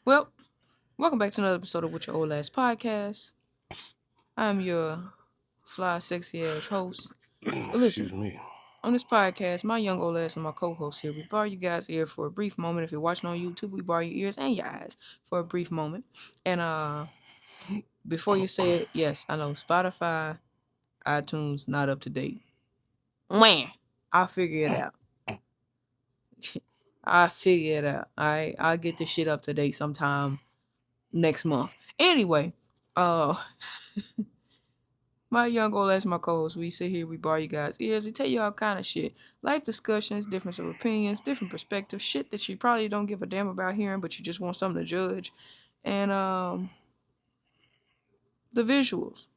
Well, welcome back to another episode of WitChaOlAsxPodcast. I'm your fly, sexy ass host. But Excuse listen, me. on this podcast, my young old ass and my co-host here, we borrow you guys' ear for a brief moment. If you're watching on YouTube, we borrow your ears and your eyes for a brief moment. And before you say it, yes, I know Spotify, iTunes not up to date. Man, I'll figure it out. I'll figure it out. I'll get this shit up to date sometime next month. Anyway, uh my young old ass, my co-host, we sit here, we borrow you guys' ears, we tell you all kind of shit. Life discussions, difference of opinions, different perspectives, shit that you probably don't give a damn about hearing, but you just want something to judge. And the visuals.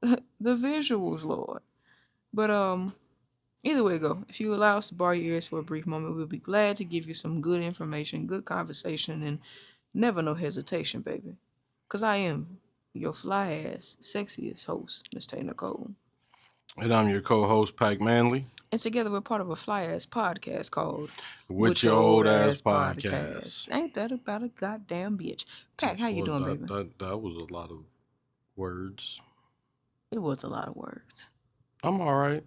The visuals, Lord. But either way it go, if you allow us to borrow your ears for a brief moment, we'll be glad to give you some good information, good conversation, and never no hesitation, baby. Cause I am your fly ass, sexiest host, Miss Tay Nicole. And I'm your co-host, Pac Manley, And together we're part of a fly ass podcast called with With your Your old Old ass Ass Podcast. podcast. Ain't that about a goddamn bitch? Pac, how you Boy, doing, that, baby? that that was a lot of words. It was a lot of words. I'm all right.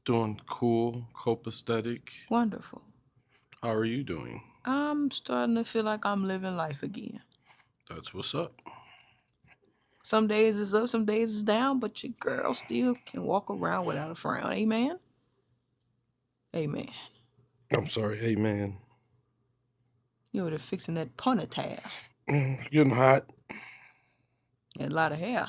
Doing cool, copacetic. Wonderful. How are you doing? I'm starting to feel like I'm living life again. That's what's up. Some days is up, some days is down, but your girl still can walk around without a frown. Amen? Amen. I'm sorry. Hey, man. You over there fixing that ponytail. It's getting hot. And a lot of hair.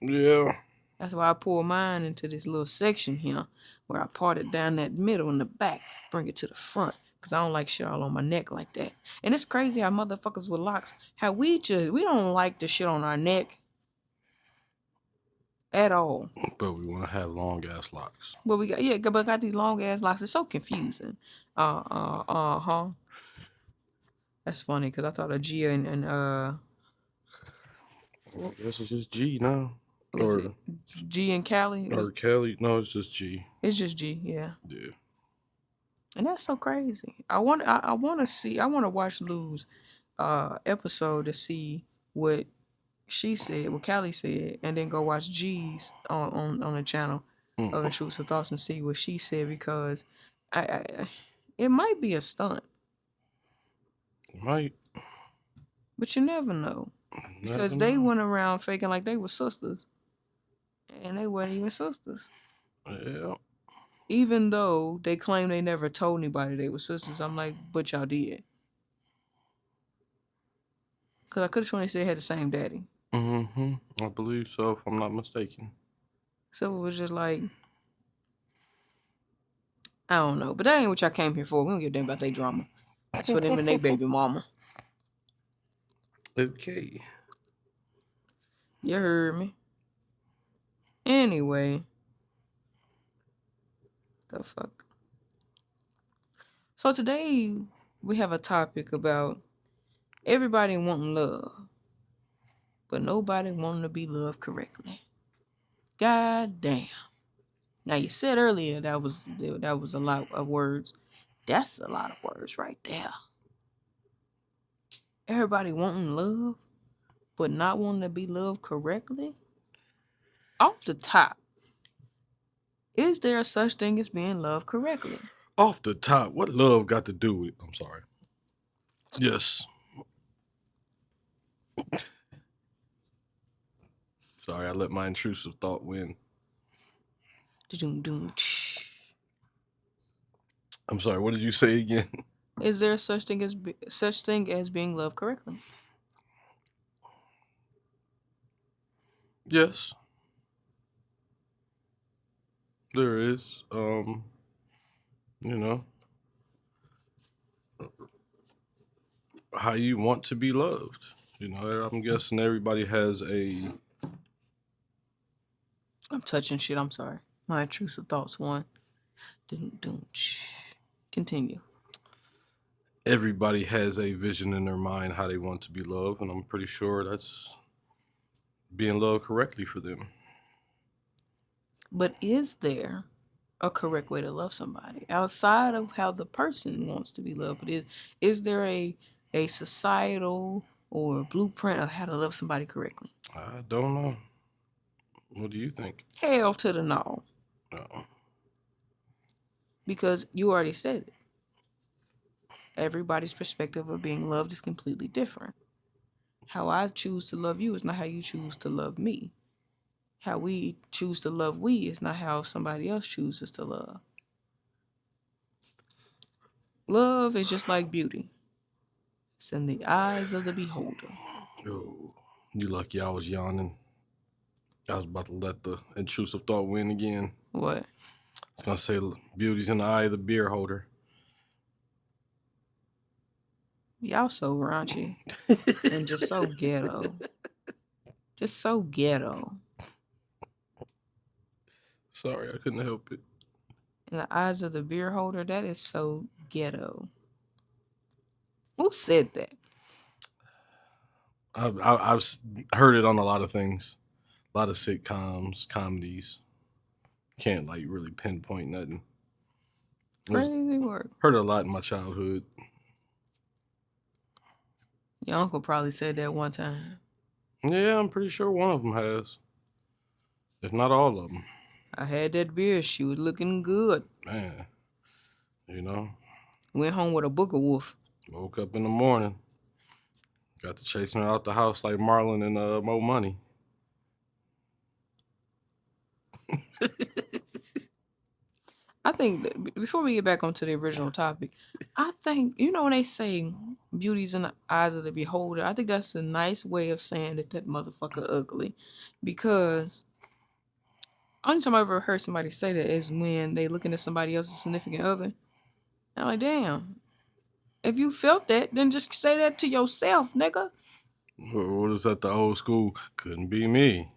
Yeah. That's why I pour mine into this little section here where I part it down that middle in the back, bring it to the front. Cause I don't like shit all on my neck like that. And it's crazy how motherfuckers with locks, how we don't like the shit on our neck at all. But we want to have long ass locks. But but got these long ass locks. It's so confusing. Huh. That's funny because I thought of Gia and I guess it's just G now. was it Or G and Callie? Kelly. No, it's just G. It's just G, yeah. Yeah. And that's so crazy. I want to watch Lou's episode to see what she said, what Callie said, and then go watch G's on the channel of Truths and Thoughts and see what she said because I it might be a stunt, Might. but you never know because Never they know. went around faking like they were sisters, and they weren't even sisters. Yeah. Even though they claim they never told anybody they were sisters, I'm like, but y'all did. Because I could have sworn they said they had the same daddy. Mm-hmm. I believe so, if I'm not mistaken. So it was just like, I don't know. But that ain't what y'all came here for. We don't give a damn about their drama. That's for them and their baby mama. Okay. You heard me. Anyway. The fuck. So today we have a topic about everybody wanting love, but nobody wanting to be loved correctly. God damn. Now you said earlier that was a lot of words. That's a lot of words right there. Everybody wanting love, but not wanting to be loved correctly. Off the top, is there a such thing as being loved correctly? Off the top, what love got to do with? I'm sorry. Yes. Sorry, I let my intrusive thought win. Doom. I'm sorry. What did you say again? Is there such thing as being loved correctly? Yes, there is. You know, how you want to be loved. I'm guessing everybody has a. I'm touching shit. I'm sorry. My intrusive thoughts one. Doom. Continue. Everybody has a vision in their mind how they want to be loved, and I'm pretty sure that's being loved correctly for them. But is there a correct way to love somebody outside of how the person wants to be loved? But is there a a societal or blueprint of how to love somebody correctly? I don't know. What do you think? Hell to the no. No. Because you already said it. Everybody's perspective of being loved is completely different. How I choose to love you is not how you choose to love me. How we choose to love we is not how somebody else chooses to love. Love is just like beauty. It's in the eyes of the beholder. Oh, you lucky I was yawning. I was about to let the intrusive thought win again. What? I was gonna say beauty's in the eye of the beer holder. Y'all so raunchy and just so ghetto. Just so ghetto. Sorry, I couldn't help it. In the eyes of the beer holder, that is so ghetto. Who said that? I've heard it on a lot of things, a lot of sitcoms, comedies. Can't like really pinpoint nothing. Crazy work. Heard it a lot in my childhood. Your uncle probably said that one time. Yeah, I'm pretty sure one of them has, if not all of them. I had that beer. She was looking good. Man, you know, Went home with a booger wolf. woke up in the morning, got to chasing her out the house like Marlon and Mo Money. I think that before we get back onto the original topic, I think, you know, when they say beauty's in the eyes of the beholder, I think that's a nice way of saying that motherfucker ugly. Because only time I ever heard somebody say that is when they looking at somebody else's significant other. I'm like, damn. If you felt that, then just say that to yourself, nigga. What is that? The old school? Couldn't be me.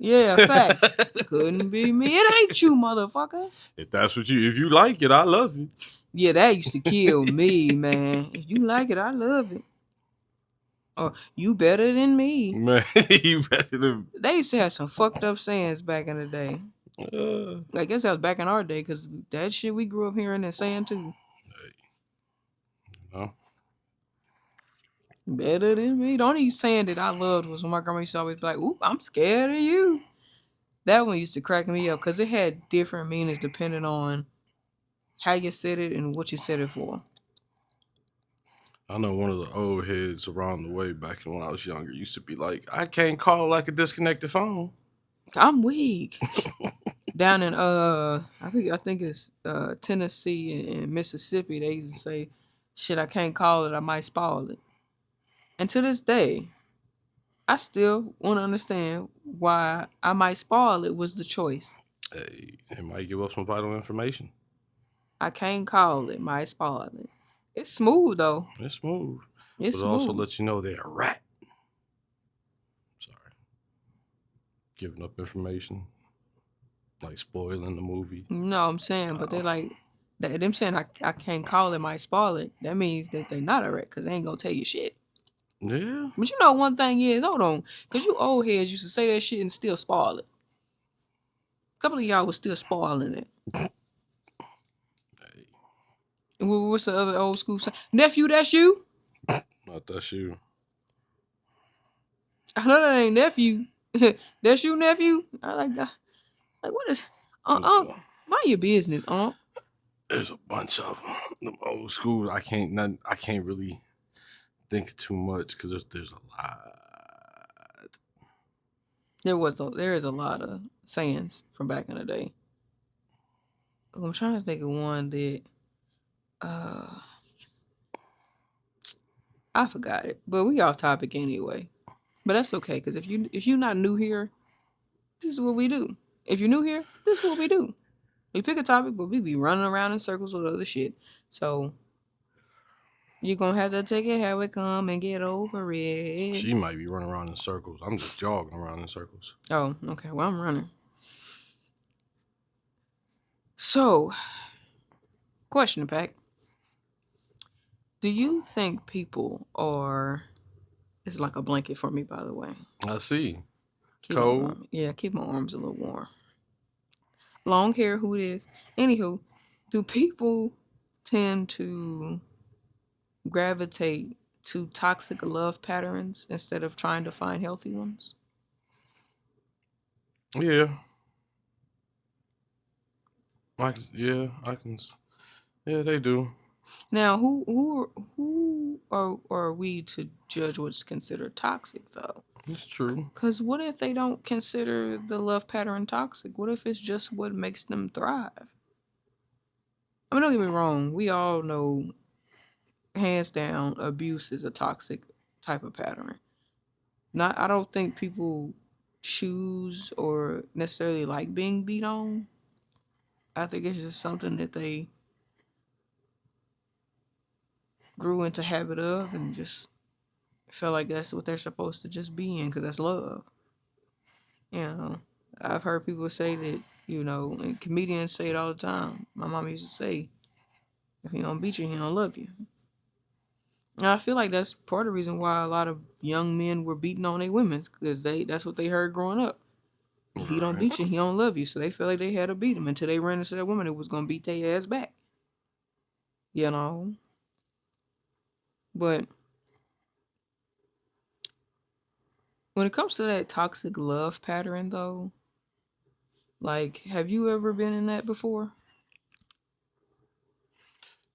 Yeah, facts. Couldn't be me. It ain't you, motherfucker. If that's what if you like it, I love it. Yeah, that used to kill me, man. If you like it, I love it. Or you better than me. Man, you better than. They used to have some fucked up sayings back in the day. I guess that was back in our day, because that shit we grew up hearing and saying too. No. Better than me. The only saying that I loved was when my grandma used to always be like, oop, I'm scared of you. That one used to crack me up because it had different meanings depending on how you said it and what you said it for. I know one of the old heads around the way back when I was younger used to be like, I can't call like a disconnected phone. I'm weak. Down in I think it's Tennessee and Mississippi, they used to say, shit, I can't call it, I might spoil it. And to this day, I still want to understand why I might spoil it was the choice. Hey, it might give up some vital information. I can't call it, might spoil it. It's smooth though. It's smooth. It's but smooth. It also lets you know they're a rat. Sorry. Giving up information. Like spoiling the movie. No, I'm saying, but they like them saying I can't call it, might spoil it. That means that they not a rat because they ain't gonna tell you shit. Yeah. But you know one thing is, hold on, because you old heads used to say that shit and still spoil it. A couple of y'all was still spoiling it. Hey. What's the other old school saying? Nephew, that's you? Not that's you. I know that ain't nephew. That's you, nephew? I like that. Like, what is... mind your business, There's a bunch of them old school. I can't really think too much because there's a lot. There is a lot of sayings from back in the day. I'm trying to think of one that I forgot it, but we off topic anyway. But that's okay, because if you're not new here, this is what we do. If you're new here, this is what we do. We pick a topic, but we be running around in circles with other shit. So you're gonna have to take it how it come and get over it. She might be running around in circles. I'm just jogging around in circles. Oh, okay. Well, I'm running. So, question, Pac. Do you think people are... It's like a blanket for me, by the way. I see. Keep Cold. keep my arms a little warm. Long hair, who it is. Anywho, do people tend to gravitate to toxic love patterns instead of trying to find healthy ones? Yeah, I can. Yeah, they do. Now, who are we to judge what's considered toxic though? It's true. Because what if they don't consider the love pattern toxic? What if it's just what makes them thrive? I mean, don't get me wrong. We all know, hands down, abuse is a toxic type of pattern. Not, I don't think people choose or necessarily like being beat on. I think it's just something that they grew into habit of and just feel like that's what they're supposed to just be in because that's love. You know, I've heard people say that, and comedians say it all the time. My mom used to say, if he don't beat you, he don't love you. And I feel like that's part of the reason why a lot of young men were beating on their women because that's what they heard growing up. If he don't Right. beat you, he don't love you. So they felt like they had to beat him until they ran into that woman who was gonna beat their ass back. You know? But when it comes to that toxic love pattern though, like, have you ever been in that before?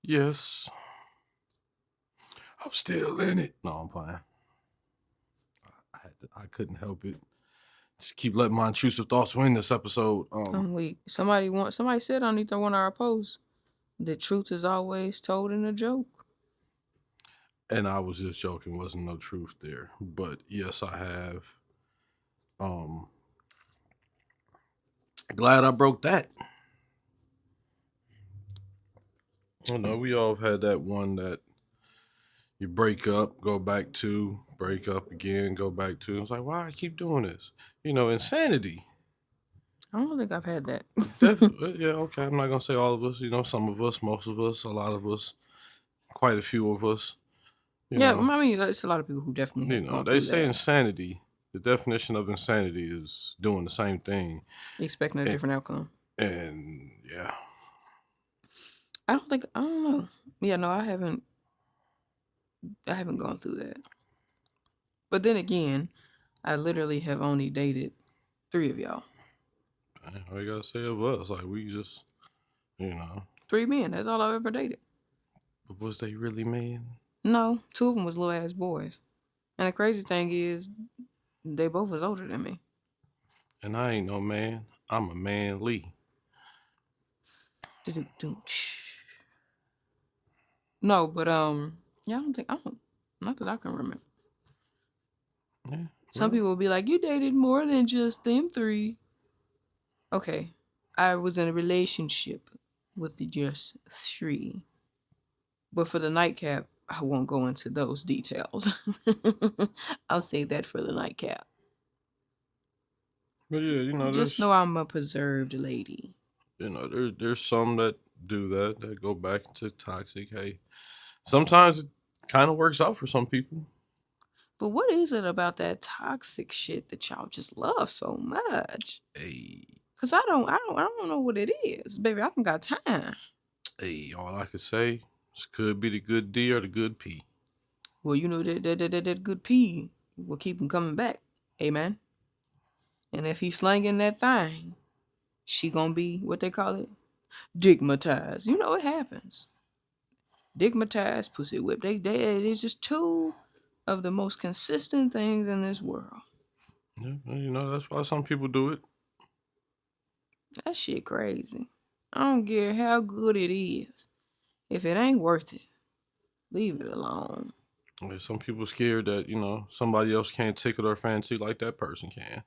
Yes, I'm still in it. No, I'm playing. I couldn't help it. Just keep letting my intrusive thoughts win this episode. I'm weak. Somebody said on either one of our posts, the truth is always told in a joke. And I was just joking. Wasn't no truth there. But yes, I have. Um, glad I broke that. We all have had that one that you break up, go back to, break up again, go back to. It's like, why I keep doing this? Insanity. I don't think I've had that. Yeah, okay. I'm not gonna say all of us. Some of us, most of us, a lot of us, quite a few of us. You Yeah, know, I mean, there's a lot of people who definitely have gone they through say that, insanity. The definition of insanity is doing the same thing, expecting a and, different outcome. and yeah, I don't know. Yeah, no, I haven't gone through that. But then again, I literally have only dated 3 of y'all. all you gotta say of us, like we just, you know, 3 men, that's all I've ever dated. but was they really men? No, 2 of them was little ass boys. And the crazy thing is, they both was older than me. And I ain't no man. I'm a Manley. No, but yeah, not that I can remember. Yeah, Some well, people will be like, you dated more than just them 3. Okay, I was in a relationship with just 3. But for the nightcap, I won't go into those details. I'll save that for the nightcap. but yeah, Just know I'm a preserved lady. there's some that do that go back into toxic. Hey, sometimes it kind of works out for some people. But what is it about that toxic shit that y'all just love so much? Hey, Cause I don't know what it is, baby. I don't got time. hey, all I could say is could be the good D or the good P. Well, that good pee will keep him coming back. Amen. And if he's slanging that thing, she gonna be what they call it, digmatized. You know it happens. Digmatized, pussy whipped. It is just 2 of the most consistent things in this world. Yeah, that's why some people do it. That shit crazy. I don't care how good it is. If it ain't worth it, leave it alone. Some people scared that somebody else can't tickle their fancy like that person can.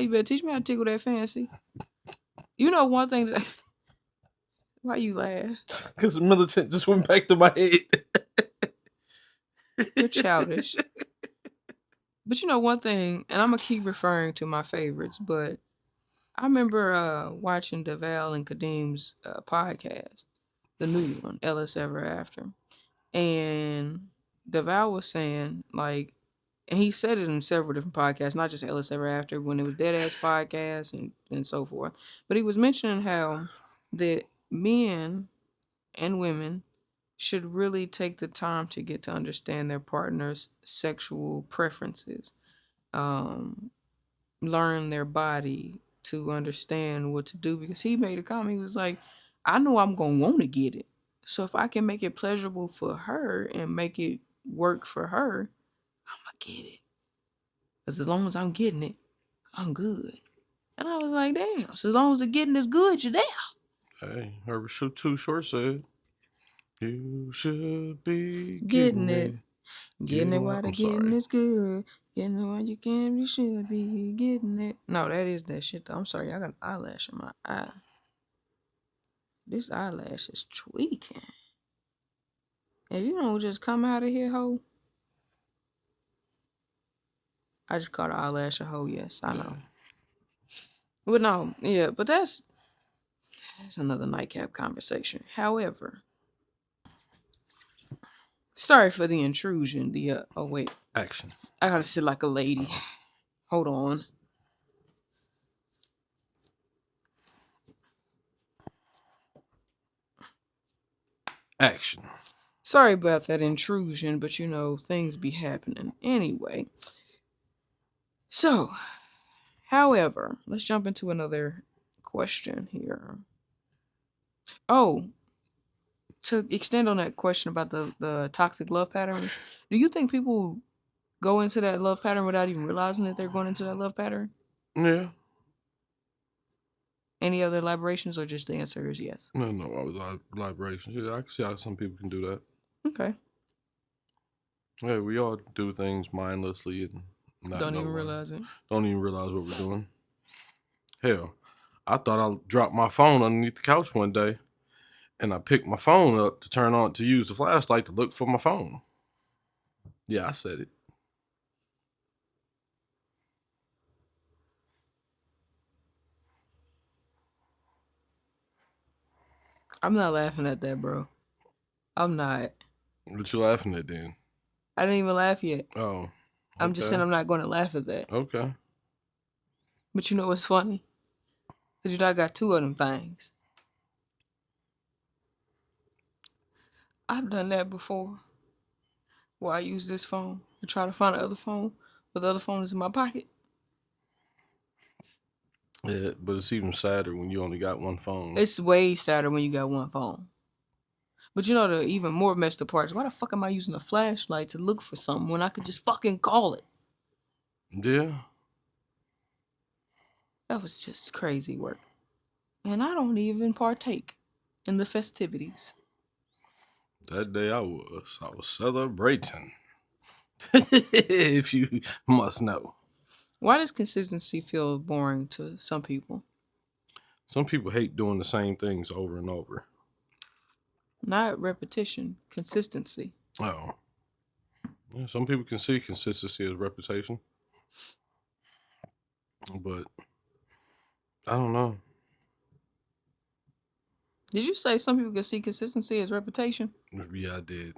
You better teach me how to tickle that fancy. You know one thing that why you laugh? Because the militant just went back to my head. You're childish. But you know one thing, and I'm gonna keep referring to my favorites, but I remember watching DeVal and Kadim's podcast, the new one, LS Ever After. And DeVal was saying, like, and he said it in several different podcasts, not just LS Ever After, when it was Dead Ass Podcast and so forth. But he was mentioning how that men and women should really take the time to get to understand their partner's sexual preferences, um, learn their body, to understand what to do. Because he made a comment, he was like, I know I'm going to want to get it. So if I can make it pleasurable for her and make it work for her, I'm going to get it. Because as long as I'm getting it, I'm good. And I was like, damn, so as long as the getting is good, you're there. Hey, Herbert Too Short said, "You should be Getting getting it. it, Getting it getting." while the I'm getting sorry. is good. Getting it while you can, you should be getting it. No, that is that shit though. I'm sorry, I got an eyelash in my eye. This eyelash is tweaking. If you don't just come out of here, ho. I just called an eyelash a hoe, yes, I Yeah. know. But no, yeah, but that's another nightcap conversation. However, sorry for the intrusion. Oh wait, Action. I gotta sit like a lady. Hold on. Action. Sorry about that intrusion, but you know, things be happening. Anyway. So, however, let's jump into another question here. Oh, to extend on that question about the toxic love pattern, do you think people go into that love pattern without even realizing that they're going into that love pattern? Yeah. Any other elaborations, or just the answer is yes? No, I was elaborations. Yeah, I can see how some people can do that. Okay. Yeah, we all do things mindlessly and not Don't know even why. realize it. Don't even realize what we're doing. Hell, I thought I dropped my phone underneath the couch one day, and I picked my phone up to turn on to use the flashlight to look for my phone. Yeah, I said it. I'm not laughing at that, bro. I'm not. What you laughing at then? I didn't even laugh yet. Oh, I'm just saying okay. I'm not going to laugh at that. Okay. But you know what's funny? Because you know I got two of them things. I've done that before. Where I use this phone and try to find the other phone, but the other phone is in my pocket. Yeah, but it's even sadder when you only got one phone. It's way sadder when you got one phone. But you know the even more messed up part is why the fuck am I using a flashlight to look for something when I could just fucking call it? Yeah. That was just crazy work. And I don't even partake in the festivities. That day I was celebrating. If you must know. Why does consistency feel boring to some people? Some people hate doing the same things over and over. Not repetition, consistency. Oh. Yeah, some people can see consistency as reputation, but I don't know. Did you say some people can see consistency as reputation? Yeah, I did.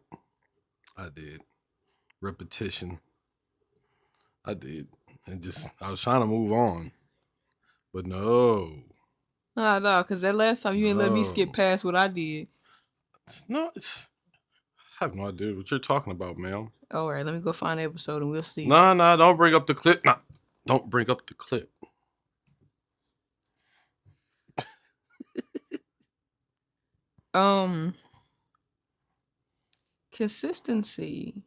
I did. Repetition. I did. And just I was trying to move on. But no. Nah, nah, because that last time you didn't let me skip No. past what I did. I have no idea what you're talking about, ma'am. All right, let me go find the episode and we'll see. Nah, don't bring up the clip. Nah, don't bring up the clip. Um, Consistency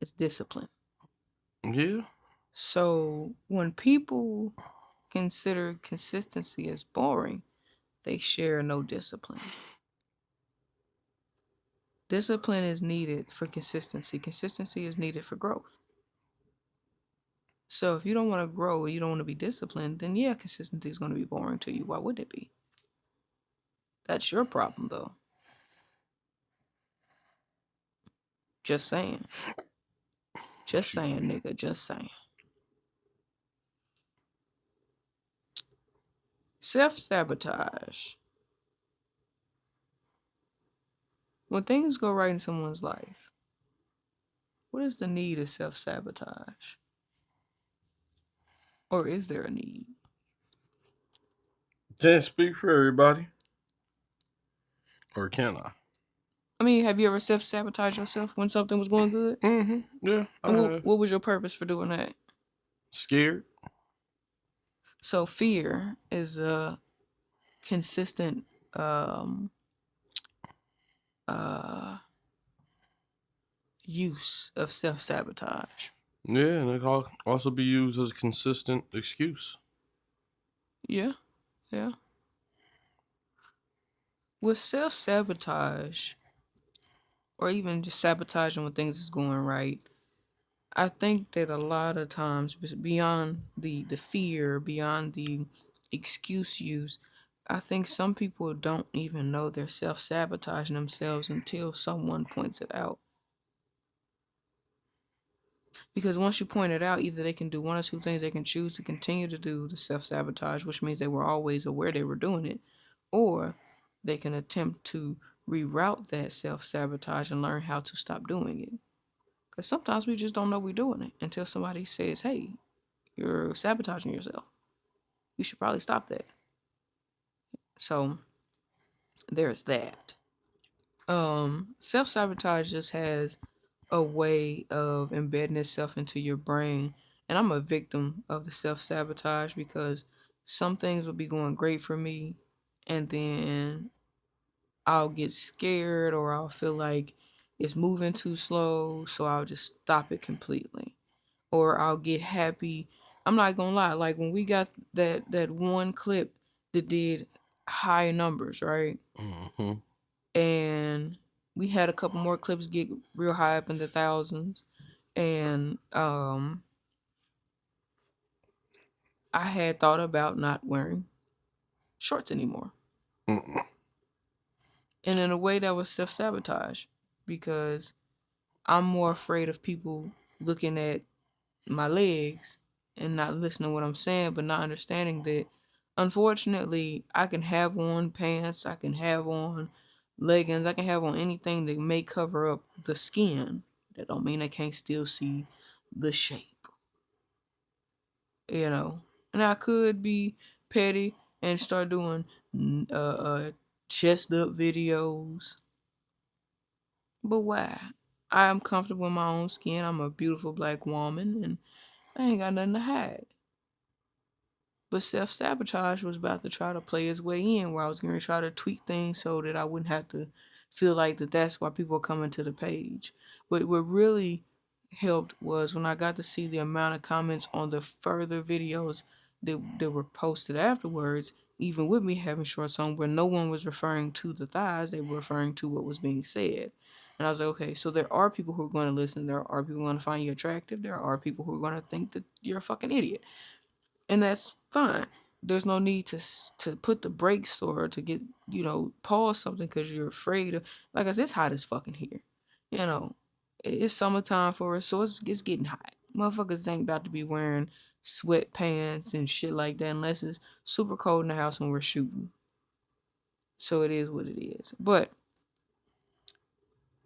is discipline. Yeah. So when people consider consistency as boring, they share no discipline. Discipline is needed for consistency. Consistency is needed for growth. So if you don't want to grow, you don't want to be disciplined, then yeah, consistency is going to be boring to you. Why would it be? That's your problem, though. Just saying. Just Excuse saying, me. nigga. Just saying. Self-sabotage. When things go right in someone's life, what is the need of self-sabotage? Or is there a need? Can't speak for everybody. Or can I? I mean, have you ever self-sabotaged yourself when something was going good? Mm-hmm. Yeah, I And have. what was your purpose for doing that? Scared. So fear is a consistent um, uh, use of self-sabotage. Yeah, and it can also be used as a consistent excuse. Yeah, yeah. With self-sabotage, or even just sabotaging when things is going right, I think that a lot of times, beyond the fear, beyond the excuse use, I think some people don't even know they're self-sabotaging themselves until someone points it out. Because once you point it out, either they can do one or two things. They can choose to continue to do the self-sabotage, which means they were always aware they were doing it, or they can attempt to reroute that self-sabotage and learn how to stop doing it. Because sometimes we just don't know we're doing it until somebody says, hey, you're sabotaging yourself. You should probably stop that. So there's that. Self-sabotage just has a way of embedding itself into your brain. And I'm a victim of the self-sabotage because some things will be going great for me, and then I'll get scared or I'll feel like it's moving too slow, so I'll just stop it completely. Or I'll get happy. I'm not gonna lie, like when we got that one clip that did high numbers, right? Mm-hmm. And we had a couple more clips get real high up in the thousands. And I had thought about not wearing shorts anymore. Mm-mm. And in a way that was self-sabotage because I'm more afraid of people looking at my legs and not listening to what I'm saying, but not understanding that unfortunately I can have on pants, I can have on leggings, I can have on anything that may cover up the skin. That don't mean I can't still see the shape, you know. And I could be petty and start doing chest up videos, but why? I'm comfortable in my own skin. I'm a beautiful black woman, and I ain't got nothing to hide. But self sabotage was about to try to play its way in, where I was going to try to tweak things so that I wouldn't have to feel like that's why people are coming to the page. But what really helped was when I got to see the amount of comments on the further videos that were posted afterwards, even with me having shorts on, where no one was referring to the thighs, they were referring to what was being said. And I was like, okay, so there are people who are going to listen. There are people who are going to find you attractive. There are people who are going to think that you're a fucking idiot, and that's fine. There's no need to put the brakes or to get pause something because you're afraid of. Like I said, it's hot as fucking here. You know, it's summertime for us, so it's getting hot. Motherfuckers ain't about to be wearing sweatpants and shit like that unless it's super cold in the house when we're shooting. So it is what it is. But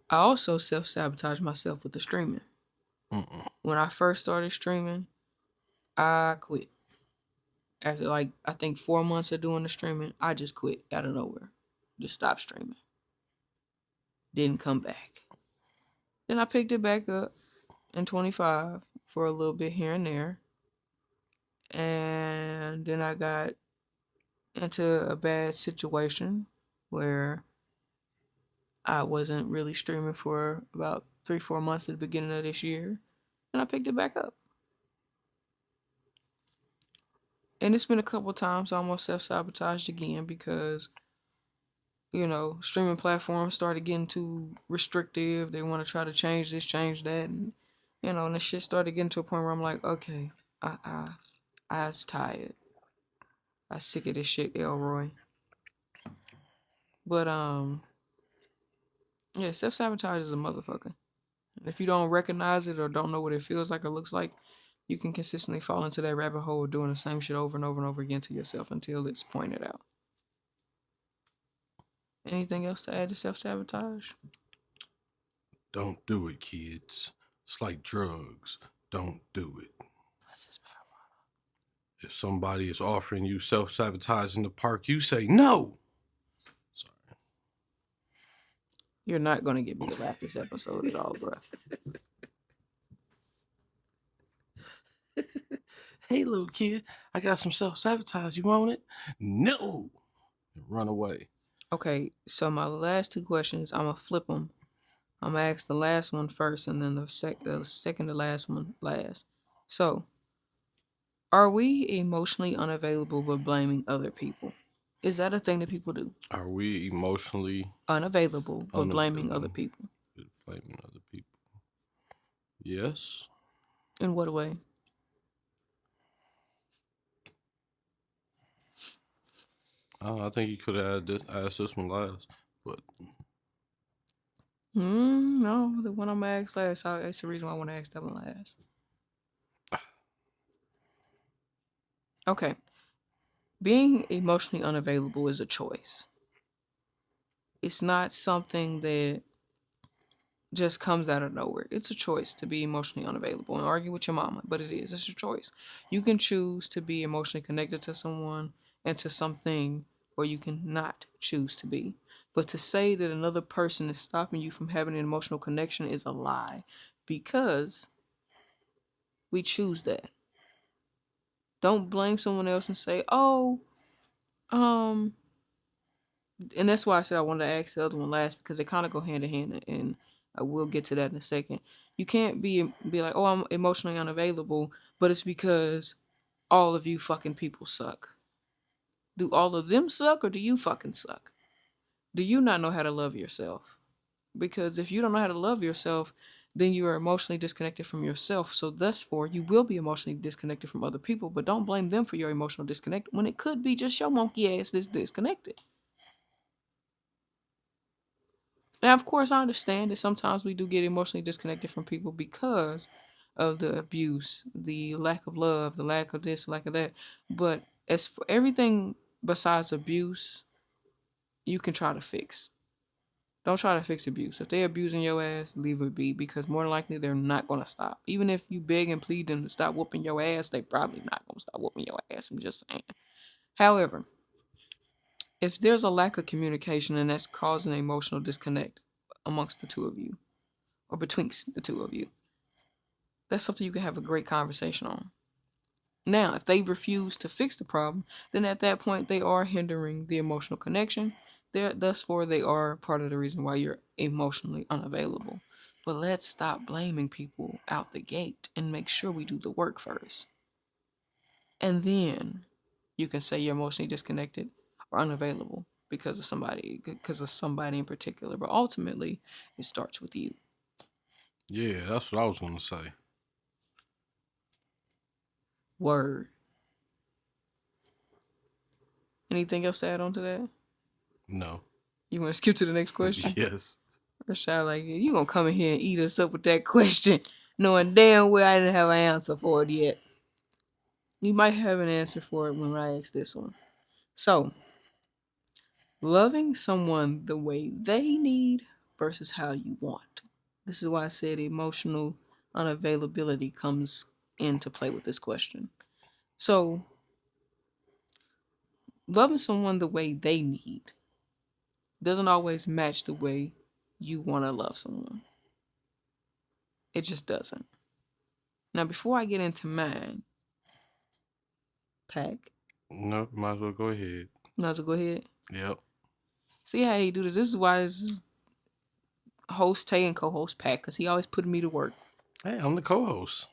I also self sabotage myself with the streaming. Mm-mm. When I first started streaming, I quit. After like I think 4 months of doing the streaming, I just quit out of nowhere. Just stopped streaming. Didn't come back. Then I picked it back up in 25 for a little bit here and there. And then I got into a bad situation where I wasn't really streaming for about 3-4 months at the beginning of this year. And I picked it back up. And it's been a couple times I almost self-sabotaged again because streaming platforms started getting too restrictive. They want to try to change this, change that, and the shit started getting to a point where I'm like, okay, I was tired. I sick of this shit, Elroy. But yeah, self sabotage is a motherfucker. And if you don't recognize it or don't know what it feels like or looks like, you can consistently fall into that rabbit hole of doing the same shit over and over and over again to yourself until it's pointed out. Anything else to add to self sabotage? Don't do it, kids. It's like drugs. Don't do it. That's just If somebody is offering you self sabotage in the park, you say no. Sorry. You're not going to get me to laugh this episode at all, bro. Hey, little kid, I got some self-sabotage. You want it? No. Run away. Okay, so my last two questions, I'm going to flip them. I'm going to ask the last one first and then the second to last one last. So, are we emotionally unavailable but blaming other people? Is that a thing that people do? Are we emotionally Unavailable but blaming other unavailable? people? Blaming other people. Yes. In what way? I think you could have asked this one last, but No, the one I'm gonna ask last. That's the reason why I want to ask that one last. Okay, being emotionally unavailable is a choice. It's not something that just comes out of nowhere. It's a choice to be emotionally unavailable and argue with your mama, but it is. It's your choice. You can choose to be emotionally connected to someone and to something, or you can not choose to be. But to say that another person is stopping you from having an emotional connection is a lie, because we choose that. Don't blame someone else and say, "Oh, um," and that's why I said I wanted to ask the other one last, because they kind of go hand in hand, and I will get to that in a second. You can't be like, "Oh, I'm emotionally unavailable," but it's because all of you fucking people suck. Do all of them suck, or do you fucking suck? Do you not know how to love yourself? Because if you don't know how to love yourself, then you are emotionally disconnected from yourself. So thus for you will be emotionally disconnected from other people, but don't blame them for your emotional disconnect when it could be just your monkey ass that's disconnected. Now, of course, I understand that sometimes we do get emotionally disconnected from people because of the abuse, the lack of love, the lack of this, lack of that. But as for everything besides abuse, you can try to fix. Don't try to fix abuse. If they're abusing your ass, leave it be, because more than likely they're not going to stop. Even if you beg and plead them to stop whooping your ass, they probably not going to stop whooping your ass. I'm just saying. However, if there's a lack of communication and that's causing an emotional disconnect amongst the two of you, or betwixt the two of you, that's something you can have a great conversation on. Now, if they refuse to fix the problem, then at that point they are hindering the emotional connection. Thus far, they are part of the reason why you're emotionally unavailable. But let's stop blaming people out the gate and make sure we do the work first. And then you can say you're emotionally disconnected or unavailable because of somebody in particular. But ultimately, it starts with you. yeah, that's what I was gonna say. Word. Anything else to add on to that? No. You want to skip to the next question? Yes. Rashad, like, you gonna come in here and eat us up with that question, knowing damn well I didn't have an answer for it yet. You might have an answer for it when I ask this one. So, loving someone the way they need versus how you want. This is why I said emotional unavailability comes into play with this question. So, loving someone the way they need doesn't always match the way you want to love someone. It just doesn't. Now, before I get into mine, Pac, No, might as well go ahead. no, so go ahead. Yep. See how he do this. This is why this is host Tay and co-host Pac, because he always putting me to work. Hey, I'm the co-host.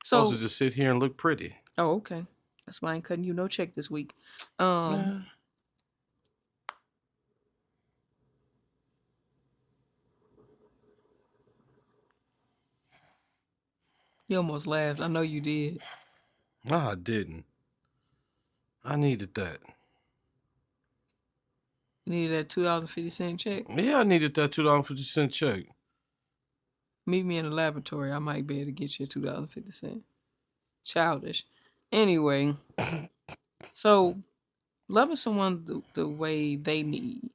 Supposed to So, just sit here and look pretty. oh, okay. That's why I ain't cutting you no check this week. Um, Nah. you almost laughed. I know you did. Nah, I didn't. I needed that. You needed that $2.50 check. Yeah, I needed that $2.50 check. Meet me in the laboratory. I might be able to get you a $2.50. Childish. Anyway, so loving someone the way they need.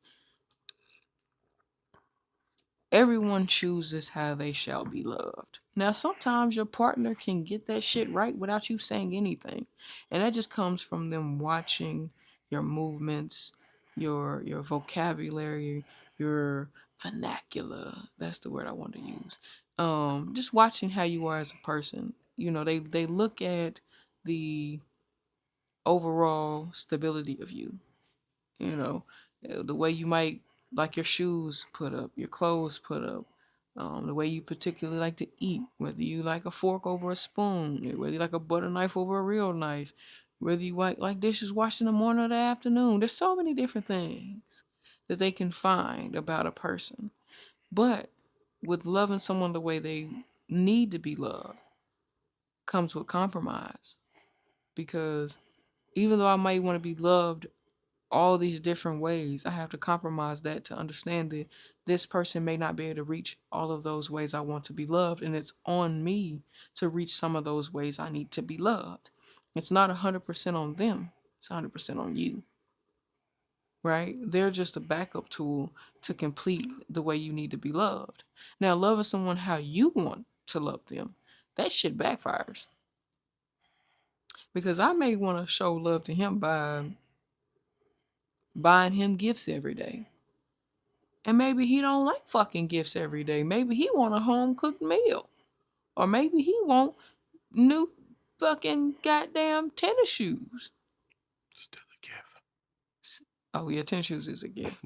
Everyone chooses how they shall be loved. Now, sometimes your partner can get that shit right without you saying anything. And that just comes from them watching your movements, your vocabulary, your vernacular. That's the word I want to use. Just watching how you are as a person. They look at the overall stability of you. You know, the way you might like your shoes put up, your clothes put up, the way you particularly like to eat, whether you like a fork over a spoon, whether you like a butter knife over a real knife, whether you like dishes washed in the morning or the afternoon. There's so many different things that they can find about a person. But with loving someone the way they need to be loved comes with compromise. Because even though I might want to be loved all these different ways, I have to compromise that to understand that this person may not be able to reach all of those ways I want to be loved, and it's on me to reach some of those ways I need to be loved. It's not 100% on them, it's 100% on you, right? They're just a backup tool to complete the way you need to be loved. Now, loving someone how you want to love them, that shit backfires. Because I may want to show love to him by buying him gifts every day. And maybe he don't like fucking gifts every day. Maybe he want a home cooked meal. Or maybe he want new fucking goddamn tennis shoes. Still a gift. Oh yeah, tennis shoes is a gift.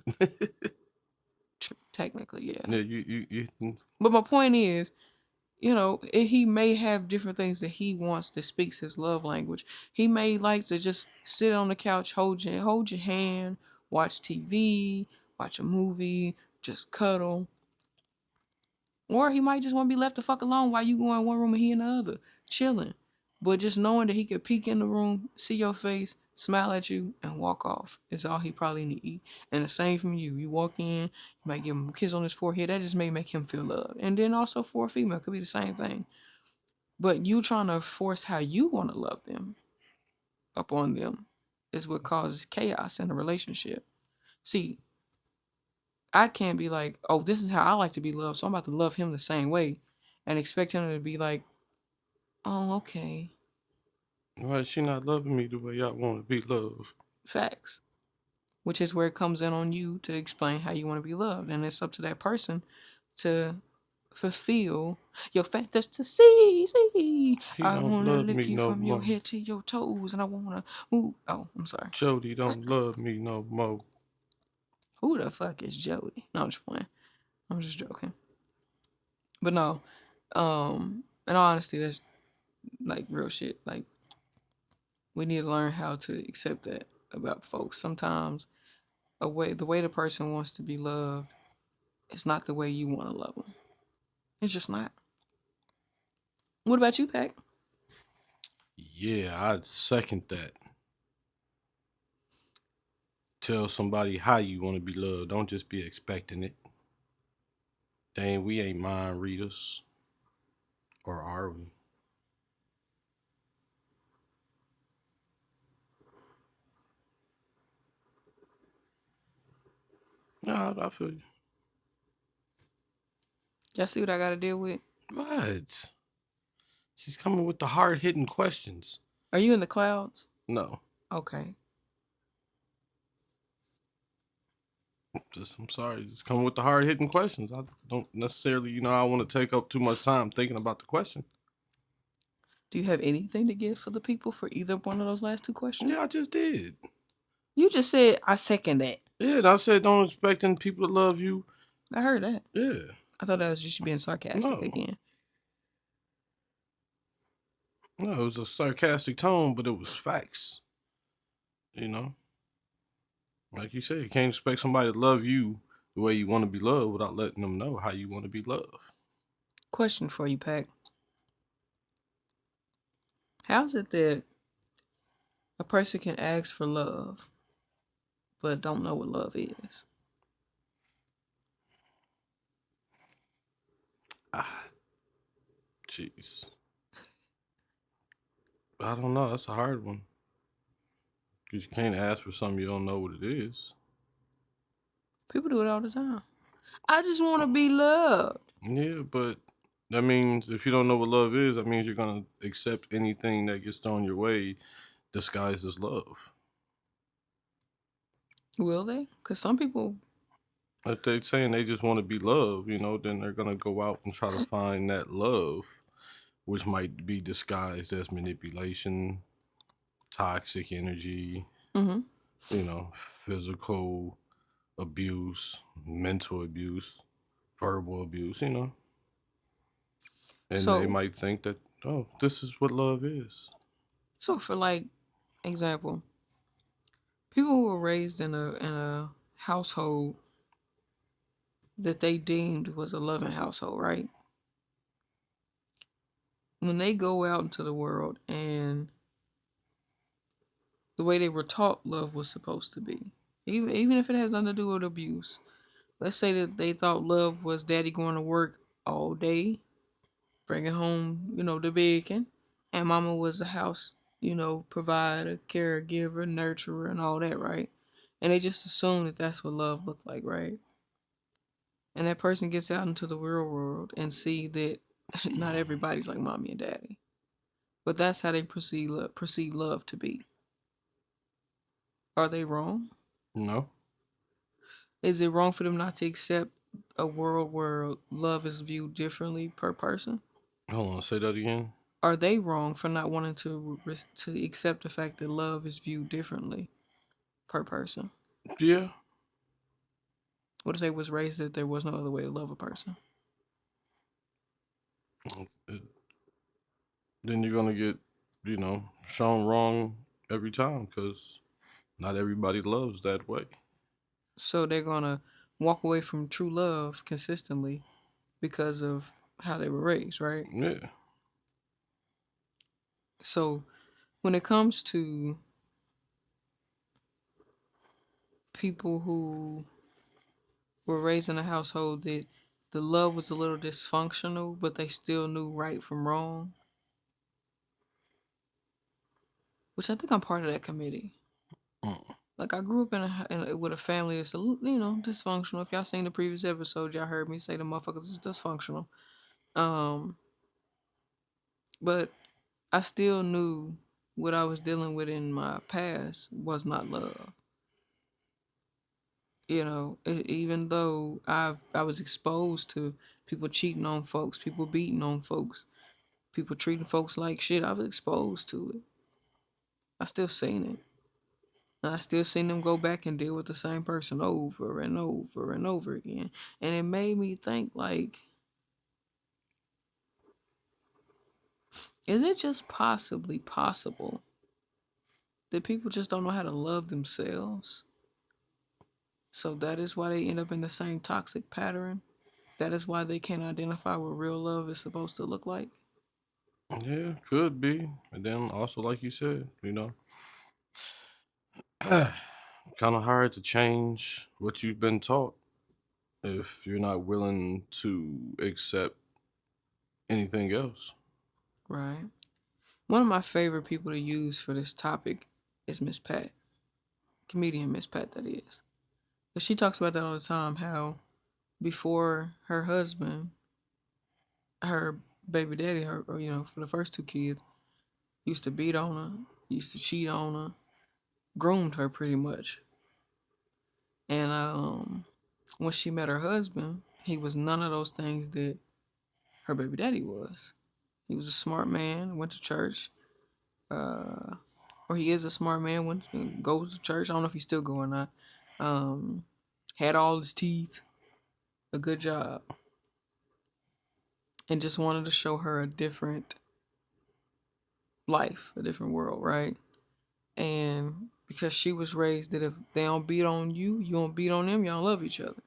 Technically, yeah. Yeah, you. But my point is, he may have different things that he wants that speaks his love language. He may like to just sit on the couch, hold your hand, watch TV, watch a movie, just cuddle. Or he might just want to be left the fuck alone while you go in one room and he in the other, chilling. But just knowing that he could peek in the room, see your face, smile at you, and walk off is all he probably need. And the same from you. You walk in, you might give him a kiss on his forehead. That just may make him feel loved. And then also for a female, it could be the same thing. But you trying to force how you want to love them upon them is what causes chaos in a relationship. See, I can't be like, oh, this is how I like to be loved, so I'm about to love him the same way and expect him to be like, oh, okay. Why is she not loving me the way I want to be loved? Facts. Which is where it comes in on you to explain how you want to be loved. And it's up to that person to fulfill your fantasy. He I don't want to love lick me you no from your more. head to your toes, and I want to move. Oh, I'm sorry. Jody don't love me no more. Who the fuck is Jody? No, I'm just playing. I'm just joking. But no, in all honesty, that's like real shit. Like, we need to learn how to accept that about folks. Sometimes the way the person wants to be loved, it's not the way you want to love them. It's just not. What about you, Pac? Yeah, I second that. Tell somebody how you want to be loved. Don't just be expecting it. Dang, we ain't mind readers. Or are we? No, I feel you. Y'all see what I got to deal with? What? She's coming with the hard hitting questions. Are you in the clouds? No. Okay. I'm sorry. Just coming with the hard hitting questions. I don't necessarily, I want to take up too much time thinking about the question. Do you have anything to give for the people for either one of those last two questions? Yeah, I just did. You just said, I second that. Yeah, and I said don't expecting people to love you. I heard that. Yeah. I thought that was just you being sarcastic No. again. No, it was a sarcastic tone, but it was facts. You know? Like you said, you can't expect somebody to love you the way you want to be loved without letting them know how you want to be loved. Question for you, Pac. How's it that a person can ask for love but don't know what love is? Ah, jeez. I don't know. That's a hard one. Because you can't ask for something you don't know what it is. People do it all the time. I just want to be loved. Yeah, but that means if you don't know what love is, that means you're going to accept anything that gets thrown your way disguised as love. Will they? Because some people If they're saying they just want to be loved, then they're gonna go out and try to find that love, which might be disguised as manipulation, toxic energy, Mm-hmm. physical abuse, mental abuse, verbal abuse. And they So, might think that, oh, this is what love is. so for like example, people who were raised in a household that they deemed was a loving household, right? When they go out into the world and the way they were taught love was supposed to be, even if it has nothing to do with abuse. Let's say that they thought love was daddy going to work all day, bringing home, the bacon, and mama was the house, provider, caregiver, nurturer, and all that, right? And they just assume that that's what love looked like, right? And that person gets out into the real world and see that not everybody's like mommy and daddy, but that's how they perceive love to be. Are they wrong? No, Is it wrong for them not to accept a world where love is viewed differently per person? hold on, say that again. Are they wrong for not wanting to accept the fact that love is viewed differently per person? Yeah, What if they was raised that there was no other way to love a person? it, then you're gonna get, shown wrong every time because not everybody loves that way. So they're gonna walk away from true love consistently because of how they were raised, right? Yeah, So when it comes to people who were raised in a household that the love was a little dysfunctional, but they still knew right from wrong, which I think I'm part of that committee. mm, Like I grew up with a family that's dysfunctional. If y'all seen the previous episode, y'all heard me say the motherfuckers is dysfunctional. Um, but I still knew what I was dealing with in my past was not love. Even though I was exposed to people cheating on folks, people beating on folks, people treating folks like shit, I was exposed to it. I still seen it. And I still seen them go back and deal with the same person over and over and over again. And it made me think like, is it just possibly possible that people just don't know how to love themselves? So that is why they end up in the same toxic pattern. That is why they can't identify what real love is supposed to look like. yeah, could be. And then also, like you said, kind of hard to change what you've been taught if you're not willing to accept anything else. Right. One of my favorite people to use for this topic is Miss Pat, comedian Miss Pat, that is. But she talks about that all the time, how before her husband, her baby daddy, for the first two kids, used to beat on her, used to cheat on her, groomed her pretty much. And when she met her husband, he was none of those things that her baby daddy was. He was a smart man, went to church, uh, or he is a smart man, went goes to church. I don't know if he's still going or not. Um, had all his teeth, a good job, and just wanted to show her a different life, a different world, right? And because she was raised that if they don't beat on you, you don't beat on them, y'all love each other.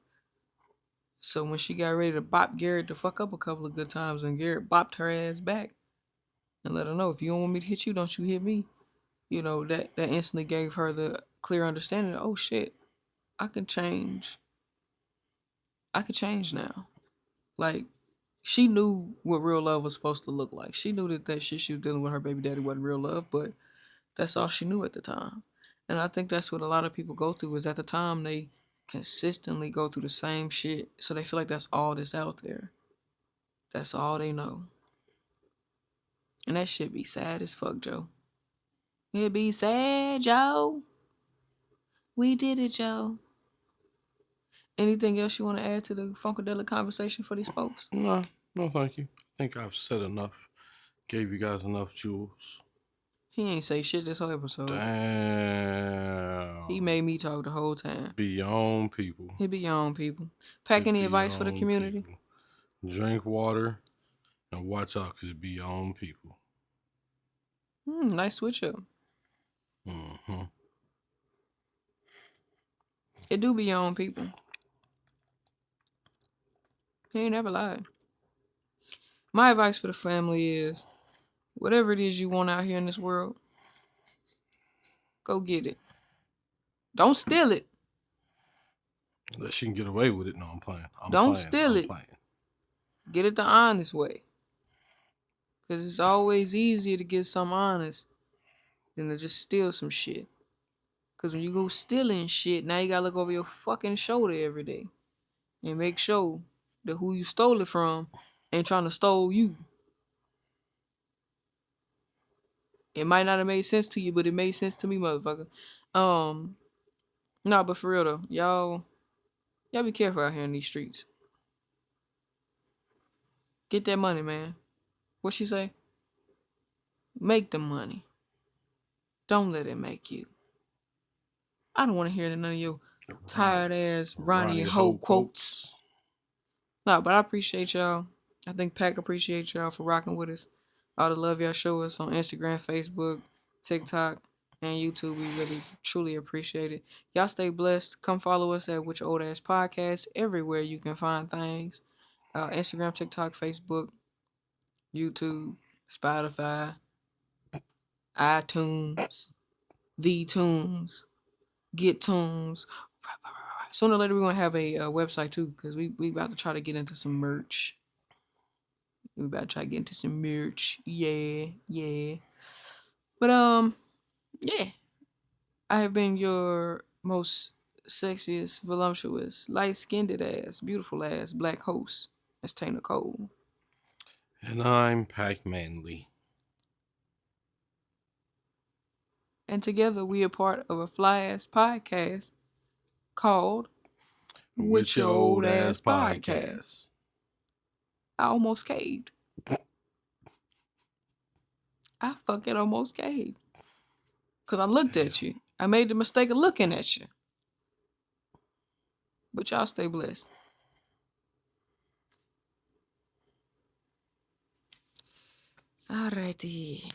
So when she got ready to bop Garrett to fuck up a couple of good times, and Garrett bopped her ass back and let her know, if you don't want me to hit you, don't you hit me. That instantly gave her the clear understanding that, oh shit, I can change. I could change now. Like, she knew what real love was supposed to look like. She knew that shit she was dealing with her baby daddy wasn't real love, but that's all she knew at the time. And I think that's what a lot of people go through is at the time they consistently go through the same shit. So they feel like that's all that's out there. That's all they know. And that shit be sad as fuck, Joe. It be sad, Joe. We did it, Joe. Anything else you want to add to the Funkadelic conversation for these folks? No, thank you. I think I've said enough. Gave you guys enough jewels. He ain't say shit this whole episode. Damn. He made me talk the whole time. Beyond people. He beyond people. Pack any advice for the community? People. Drink water and watch out because it's beyond people. Nice switch up. Mm-hmm. It do beyond people. He ain't never lied. My advice for the family is, whatever it is you want out here in this world, go get it. Don't steal it. Unless she can get away with it. No, I'm playing. Don't steal it. Get it the honest way. Because it's always easier to get something honest than to just steal some shit. Because when you go stealing shit, now you gotta look over your fucking shoulder every day. And make sure that who you stole it from ain't trying to stole you. It might not have made sense to you, but it made sense to me, motherfucker. No, but for real though, y'all be careful out here in these streets. Get that money, man. What she say? Make the money. Don't let it make you. I don't want to hear none of your tired ass Ronnie and Ho quotes. No, but I appreciate y'all. I think Pac appreciates y'all for rocking with us. All the love y'all show us on Instagram, Facebook, TikTok, and YouTube. We really, truly appreciate it. Y'all stay blessed. Come follow us at WitChaOlAsxPodcast everywhere you can find things. Instagram, TikTok, Facebook, YouTube, Spotify, iTunes, The Tunes, Get Tunes. Sooner or later we're gonna have a website too, because we about to try to get into some merch. We about to try to get into some merch. Yeah. But yeah. I have been your most sexiest, voluptuous, light-skinned ass, beautiful ass, black host. That's Tay Nicole. And I'm Pac Manley. And together we are part of a fly-ass podcast called With Your Old Ass Podcast. I almost caved. I fucking almost caved. Because I looked at you. I made the mistake of looking at you. But y'all stay blessed. Alrighty.